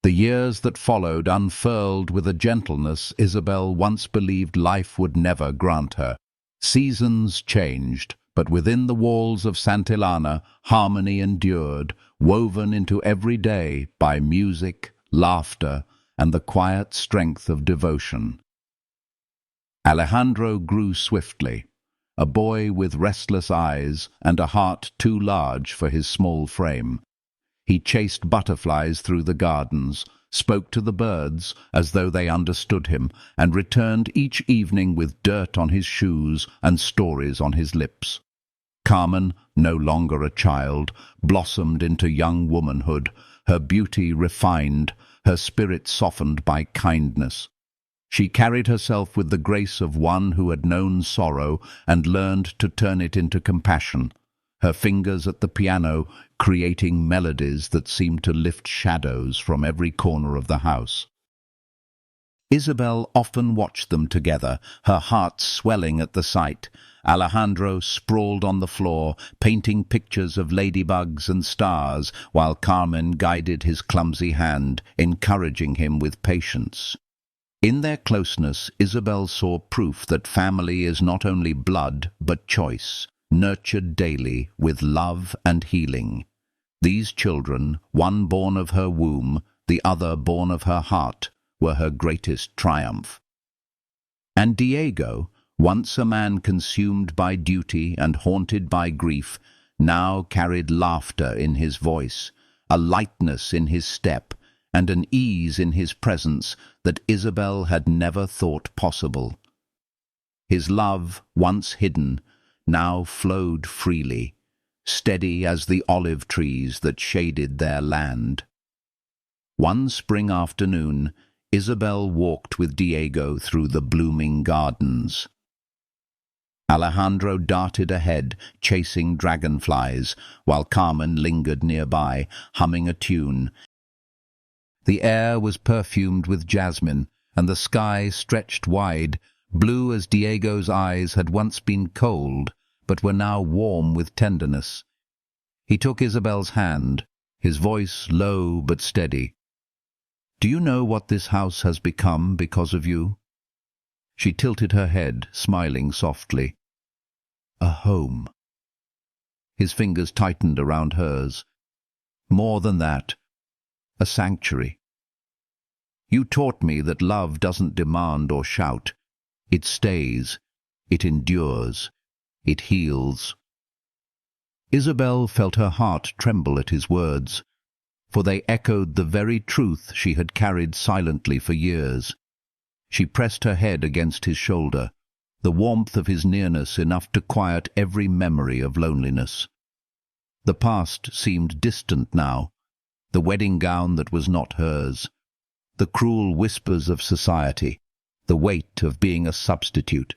The years that followed unfurled with a gentleness Isabel once believed life would never grant her. Seasons changed, but within the walls of Santillana harmony endured, woven into every day by music, laughter, and the quiet strength of devotion. Alejandro grew swiftly, a boy with restless eyes and a heart too large for his small frame. He chased butterflies through the gardens, spoke to the birds as though they understood him, and returned each evening with dirt on his shoes and stories on his lips. Carmen, no longer a child, blossomed into young womanhood, her beauty refined, her spirit softened by kindness. She carried herself with the grace of one who had known sorrow and learned to turn it into compassion, her fingers at the piano creating melodies that seemed to lift shadows from every corner of the house. Isabel often watched them together, her heart swelling at the sight. Alejandro sprawled on the floor, painting pictures of ladybugs and stars, while Carmen guided his clumsy hand, encouraging him with patience. In their closeness, Isabel saw proof that family is not only blood, but choice, nurtured daily with love and healing. These children, one born of her womb, the other born of her heart, were her greatest triumph. And Diego, once a man consumed by duty and haunted by grief, now carried laughter in his voice, a lightness in his step, and an ease in his presence that Isabel had never thought possible. His love, once hidden, now flowed freely, steady as the olive trees that shaded their land. One spring afternoon, Isabel walked with Diego through the blooming gardens. Alejandro darted ahead, chasing dragonflies, while Carmen lingered nearby, humming a tune. The air was perfumed with jasmine, and the sky stretched wide, blue as Diego's eyes had once been cold, but were now warm with tenderness. He took Isabel's hand, his voice low but steady. "Do you know what this house has become because of you?" She tilted her head, smiling softly. "A home." His fingers tightened around hers. "More than that, a sanctuary. You taught me that love doesn't demand or shout. It stays, it endures, it heals." Isabel felt her heart tremble at his words, for they echoed the very truth she had carried silently for years. She pressed her head against his shoulder, the warmth of his nearness enough to quiet every memory of loneliness. The past seemed distant now, the wedding gown that was not hers, the cruel whispers of society, the weight of being a substitute.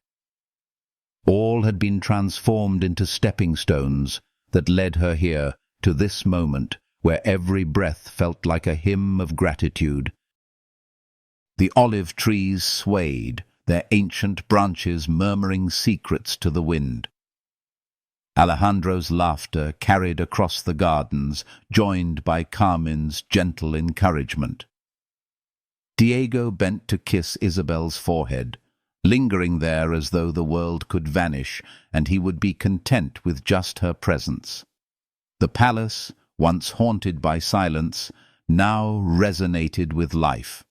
All had been transformed into stepping stones that led her here, to this moment, where every breath felt like a hymn of gratitude. The olive trees swayed, their ancient branches murmuring secrets to the wind. Alejandro's laughter carried across the gardens, joined by Carmen's gentle encouragement. Diego bent to kiss Isabel's forehead, lingering there as though the world could vanish and he would be content with just her presence. The palace, once haunted by silence, now resonated with life.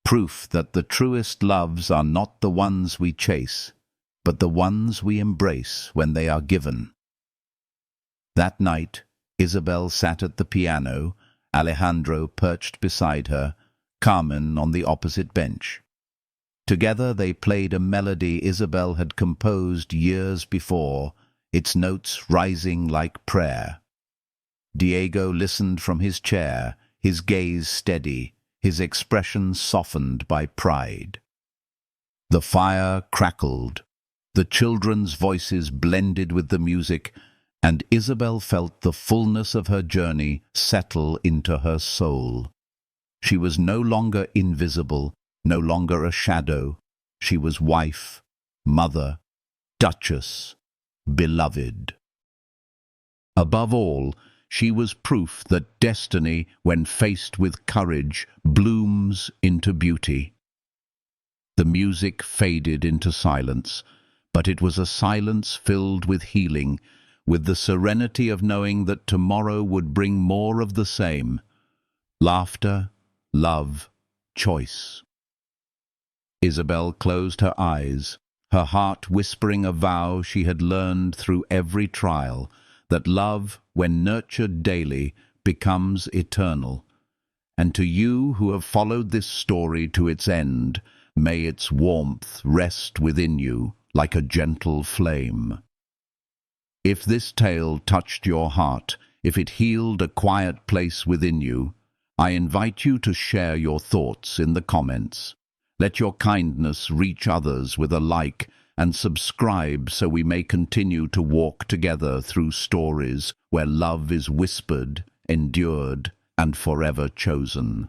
Proof that the truest loves are not the ones we chase, but the ones we embrace when they are given. That night, Isabel sat at the piano, Alejandro perched beside her, Carmen on the opposite bench. Together they played a melody Isabel had composed years before, its notes rising like prayer. Diego listened from his chair, his gaze steady, his expression softened by pride. The fire crackled. The children's voices blended with the music, and Isabel felt the fullness of her journey settle into her soul. She was no longer invisible, no longer a shadow. She was wife, mother, duchess, beloved. Above all, she was proof that destiny, when faced with courage, blooms into beauty. The music faded into silence, but it was a silence filled with healing, with the serenity of knowing that tomorrow would bring more of the same: laughter, love, choice. Isabel closed her eyes, her heart whispering a vow she had learned through every trial, that love, when nurtured daily, becomes eternal. And to you who have followed this story to its end, may its warmth rest within you like a gentle flame. If this tale touched your heart, if it healed a quiet place within you, I invite you to share your thoughts in the comments. Let your kindness reach others with a like, and subscribe so we may continue to walk together through stories where love is whispered, endured, and forever chosen.